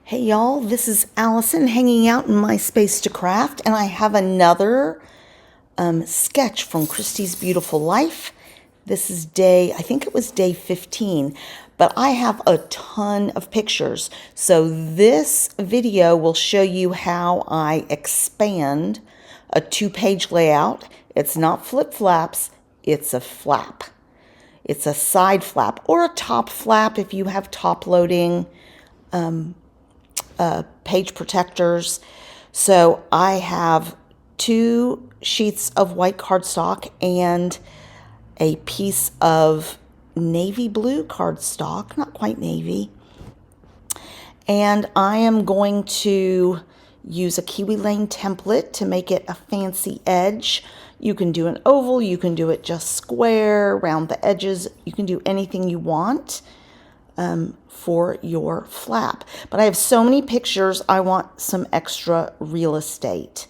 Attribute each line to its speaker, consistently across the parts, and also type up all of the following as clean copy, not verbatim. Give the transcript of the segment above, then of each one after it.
Speaker 1: Hey y'all, this is Allison hanging out in my space to craft, and I have another sketch from Christie's Beautiful Life. This is I think it was day 15, but I have a ton of pictures. So this video will show you how I expand a 2-page layout. It's not flip-flaps, it's a flap. It's a side flap or a top flap if you have top loading page protectors. So I have 2 sheets of white cardstock and a piece of navy blue cardstock, not quite navy. And I am going to use a Kiwi Lane template to make it a fancy edge. You can do an oval, you can do it just square, around the edges. You can do anything you want for your flap. But I have so many pictures, I want some extra real estate.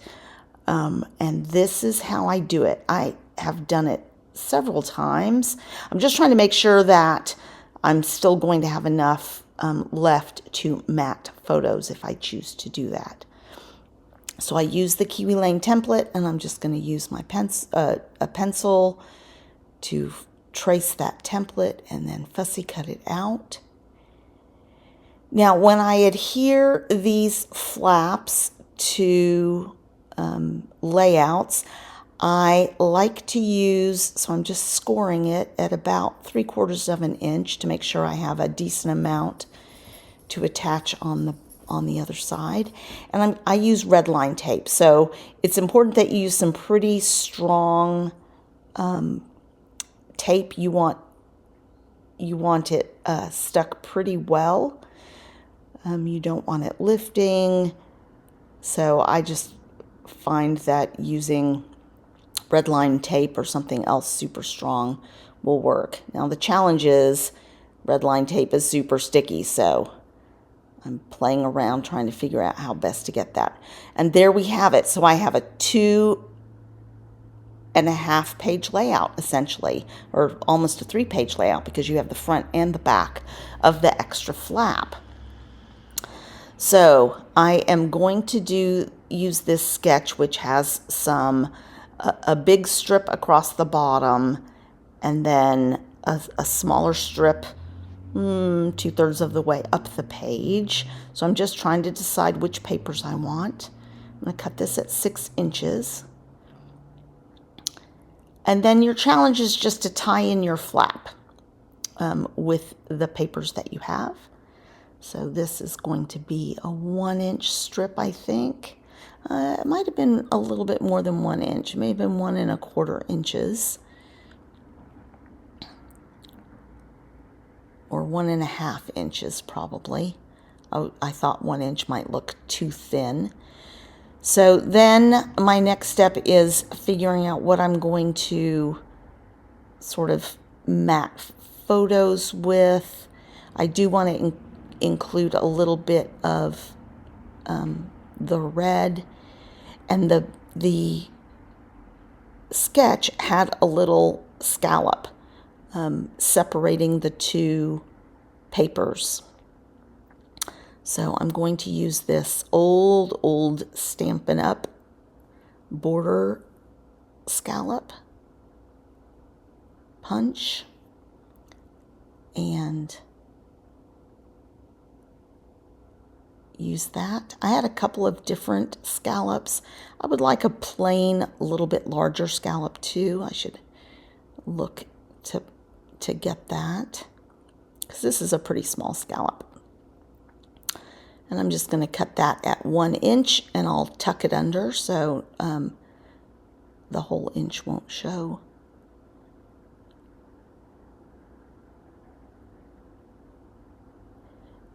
Speaker 1: And this is how I do it. I have done it several times. I'm just trying to make sure that I'm still going to have enough left to mat photos if I choose to do that. So I use the Kiwi Lane template, and I'm just going to use my a pencil to trace that template and then fussy cut it out. Now, when I adhere these flaps to layouts, I like to use, so I'm just scoring it at about 3/4 of an inch to make sure I have a decent amount to attach on the other side. And I use red line tape, so it's important that you use some pretty strong tape. You want it stuck pretty well. You don't want it lifting. So I just find that using red line tape or something else super strong will work. Now the challenge is red line tape is super sticky, so I'm playing around trying to figure out how best to get that. And there we have it. So I have a 2.5-page layout essentially, or almost a 3-page layout because you have the front and the back of the extra flap. So I am going to use this sketch, which has a big strip across the bottom and then a smaller strip 2/3 of the way up the page. So I'm just trying to decide which papers I want. I'm going to cut this at 6 inches. And then your challenge is just to tie in your flap with the papers that you have. So this is going to be a 1-inch strip, I think. It might have been a little bit more than 1 inch. It may have been 1.25 inches. Or 1.5 inches probably. I thought 1 inch might look too thin. So then my next step is figuring out what I'm going to sort of mat photos with. I do want to include a little bit of the red, and the sketch had a little scallop separating the 2 papers. So I'm going to use this old Stampin' Up! Border scallop punch and use that. I had a couple of different scallops. I would like a plain, little bit larger scallop too. I should look to get that, because this is a pretty small scallop. And I'm just going to cut that at 1 inch, and I'll tuck it under so the whole inch won't show.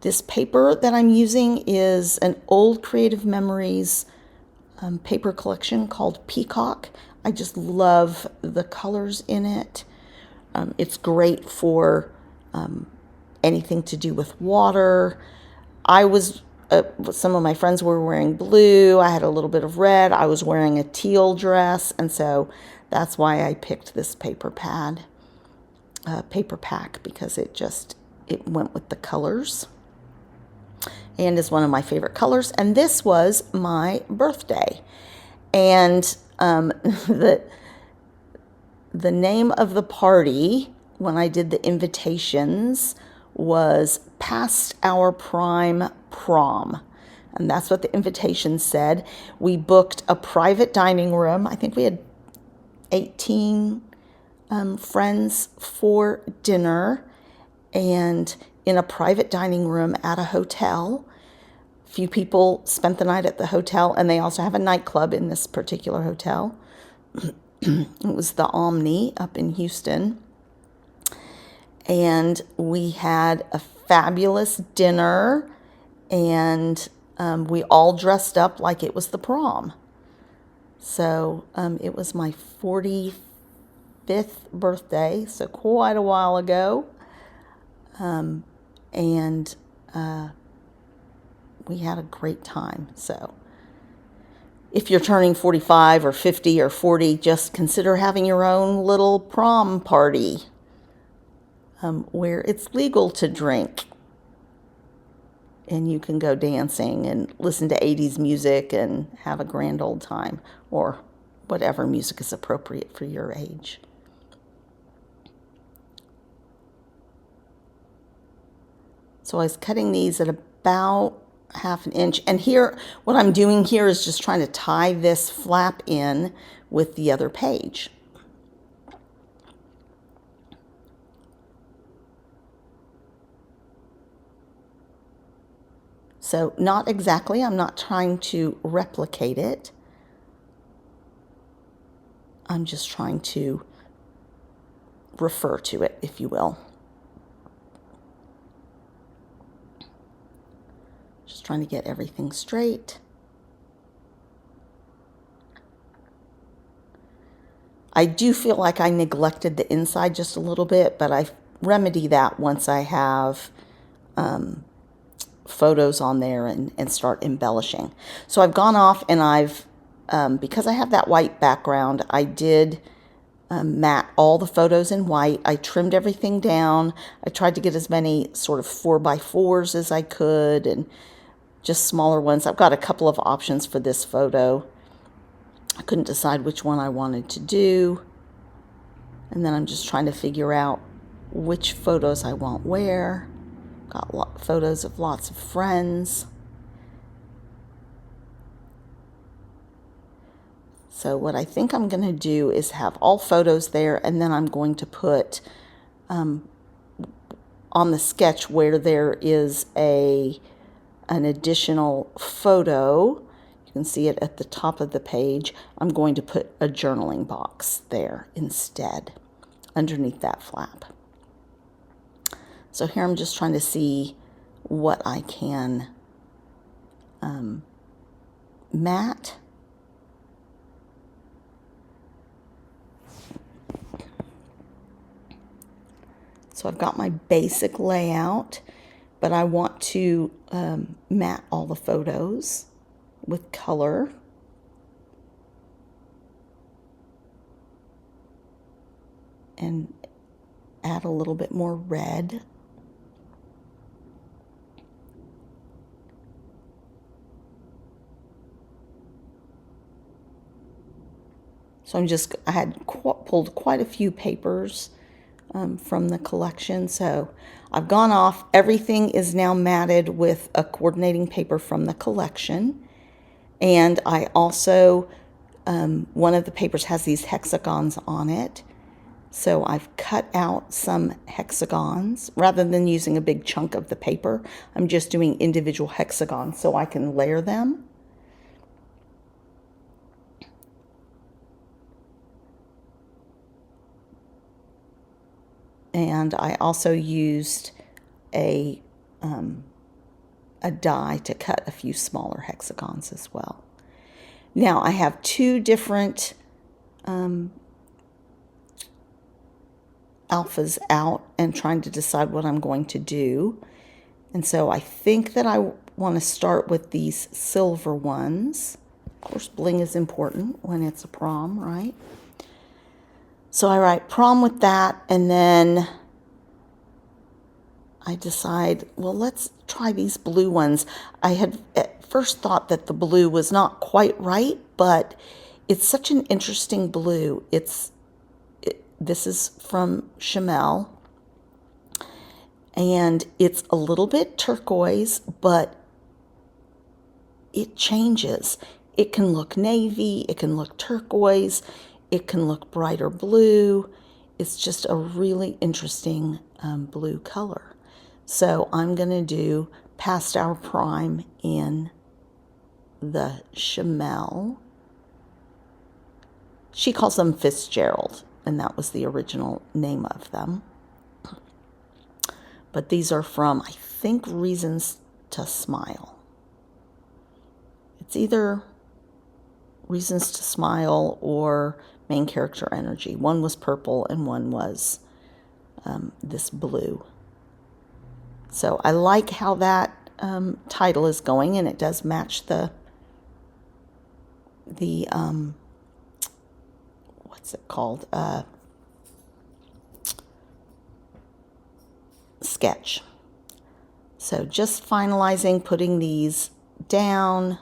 Speaker 1: This paper that I'm using is an old Creative Memories paper collection called Peacock. I just love the colors in it. It's great for anything to do with water. Some of my friends were wearing blue. I had a little bit of red. I was wearing a teal dress, and so that's why I picked this paper pack, because it went with the colors. and is one of my favorite colors. And this was my birthday. And the name of the party when I did the invitations was Past Our Prime Prom. And that's what the invitation said. We booked a private dining room. I think we had 18 friends for dinner, and in a private dining room at a hotel. A few people spent the night at the hotel, and they also have a nightclub in this particular hotel. It was the Omni up in Houston. And we had a fabulous dinner, and we all dressed up like it was the prom. So it was my 45th birthday, so quite a while ago. And we had a great time. So if you're turning 45 or 50 or 40, just consider having your own little prom party where it's legal to drink. And you can go dancing and listen to 80s music and have a grand old time, or whatever music is appropriate for your age. So I was cutting these at about 1/2 inch. And here, what I'm doing here is just trying to tie this flap in with the other page. So not exactly, I'm not trying to replicate it. I'm just trying to refer to it, if you will. Just trying to get everything straight. I do feel like I neglected the inside just a little bit, but I remedy that once I have photos on there and start embellishing. So I've gone off and I've, because I have that white background, I did matte all the photos in white. I trimmed everything down. I tried to get as many sort of 4x4s as I could, and just smaller ones. I've got a couple of options for this photo. I couldn't decide which one I wanted to do. And then I'm just trying to figure out which photos I want where. Got photos of lots of friends. So what I think I'm going to do is have all photos there, and then I'm going to put on the sketch where there is an additional photo. You can see it at the top of the page. I'm going to put a journaling box there instead, underneath that flap. So here I'm just trying to see what I can matte. So I've got my basic layout, but I want to matte all the photos with color. And add a little bit more red. So I had pulled quite a few papers from the collection. So I've gone off. Everything is now matted with a coordinating paper from the collection. And I also, one of the papers has these hexagons on it. So I've cut out some hexagons. Rather than using a big chunk of the paper, I'm just doing individual hexagons so I can layer them. And I also used a die to cut a few smaller hexagons as well. Now I have two different alphas out and trying to decide what I'm going to do. And so I think that I want to start with these silver ones. Of course, bling is important when it's a prom, right? So I write prom with that, and then I decide, well, let's try these blue ones. I had at first thought that the blue was not quite right, but it's such an interesting blue. This is from Chamel, and it's a little bit turquoise, but it changes. It can look navy, it can look turquoise, it can look brighter blue. It's just a really interesting blue color. So I'm going to do Past Our Prime in the Chamel. She calls them Fitzgerald, and that was the original name of them. But these are from, I think, Reasons to Smile. It's either Reasons to Smile or Main Character Energy. One was purple and one was this blue. So I like how that title is going, and it does match the what's it called? Sketch. So just finalizing putting these down.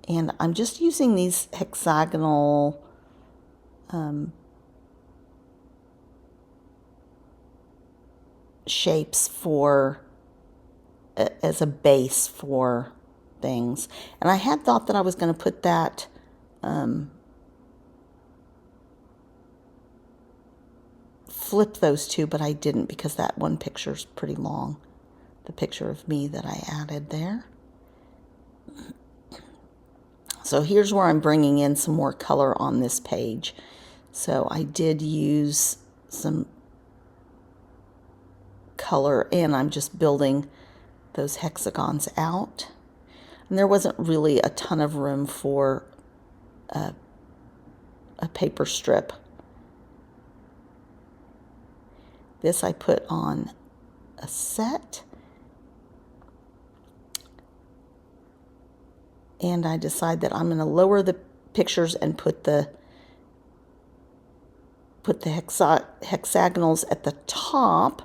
Speaker 1: And I'm just using these hexagonal shapes for as a base for things. And I had thought that I was going to put that flip those two, but I didn't because that one picture's pretty long. The picture of me that I added there. So here's where I'm bringing in some more color on this page. So I did use some color, and I'm just building those hexagons out. And there wasn't really a ton of room for a paper strip. This I put on a set. And I decide that I'm going to lower the pictures and put the hexagonals at the top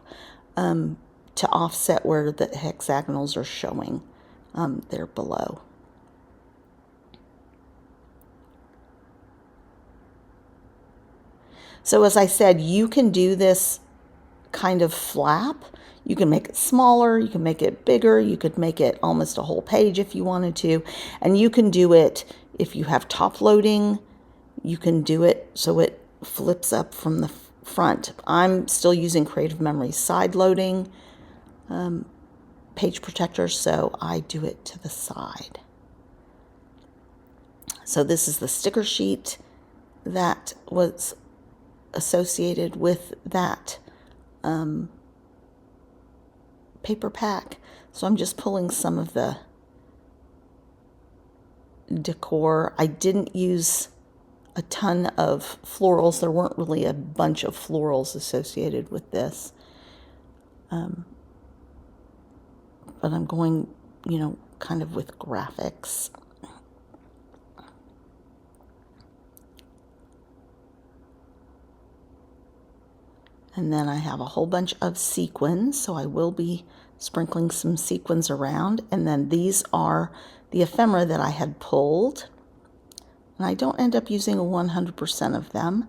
Speaker 1: to offset where the hexagonals are showing there below. So as I said, you can do this kind of flap. You can make it smaller, you can make it bigger, you could make it almost a whole page if you wanted to. And you can do it if you have top loading, you can do it so it flips up from the front. I'm still using Creative Memory side loading page protector, so I do it to the side. So this is the sticker sheet that was associated with that paper pack. So I'm just pulling some of the decor. I didn't use a ton of florals. There weren't really a bunch of florals associated with this. But I'm going, kind of with graphics. And then I have a whole bunch of sequins, so I will be sprinkling some sequins around. And then these are the ephemera that I had pulled. And I don't end up using 100% of them,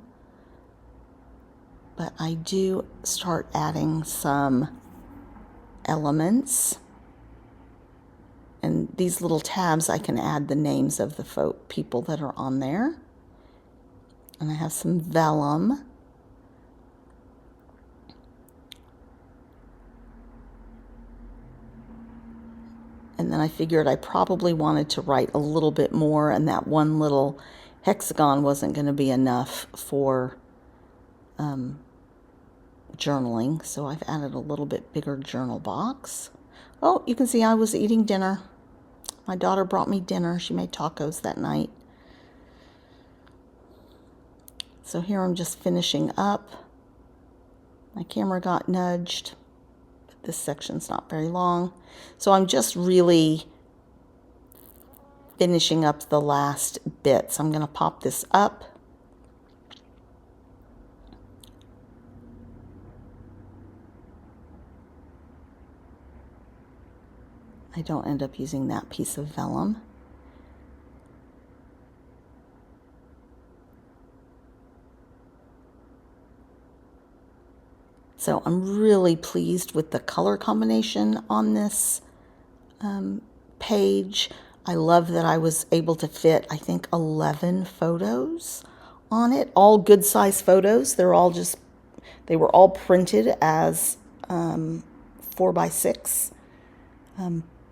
Speaker 1: but I do start adding some elements. And these little tabs, I can add the names of the people that are on there. And I have some vellum. And then I figured I probably wanted to write a little bit more, and that one little hexagon wasn't going to be enough for journaling. So I've added a little bit bigger journal box. Oh, you can see I was eating dinner. My daughter brought me dinner. She made tacos that night. So here I'm just finishing up. My camera got nudged. This section's not very long. So I'm just really finishing up the last bits. I'm going to pop this up. I don't end up using that piece of vellum. So I'm really pleased with the color combination on this page. I love that I was able to fit, I think, 11 photos on it, all good size photos. They were all printed as 4x6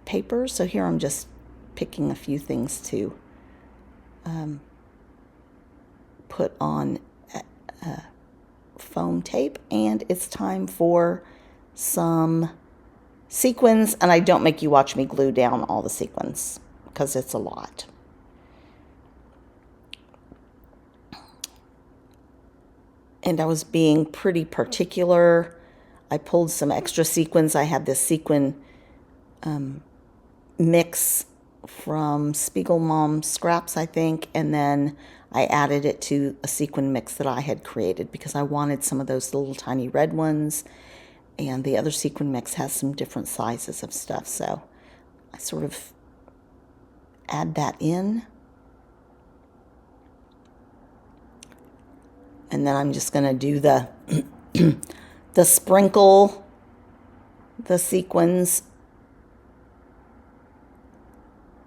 Speaker 1: paper. So here I'm just picking a few things to put on foam tape, and it's time for some sequins. And I don't make you watch me glue down all the sequins because it's a lot. And I was being pretty particular. I pulled some extra sequins. I had this sequin mix from Spiegel Mom Scraps, I think, and then I added it to a sequin mix that I had created because I wanted some of those little tiny red ones, and the other sequin mix has some different sizes of stuff, so I sort of add that in. And then I'm just going to do the sprinkle the sequins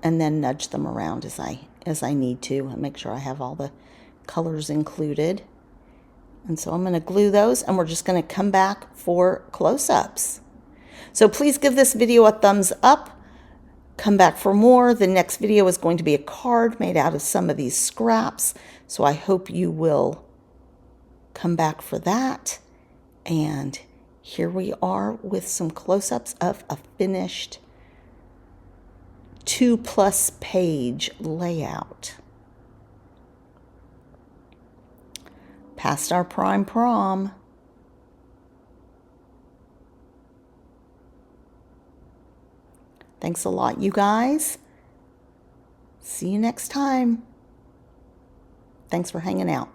Speaker 1: and then nudge them around as I need to and make sure I have all the colors included. And so I'm going to glue those, and we're just going to come back for close-ups. So please give this video a thumbs up. Come back for more. The next video is going to be a card made out of some of these scraps. So I hope you will come back for that. And here we are with some close-ups of a finished 2+ page layout. Past our prime prom. Thanks a lot, you guys. See you next time. Thanks for hanging out.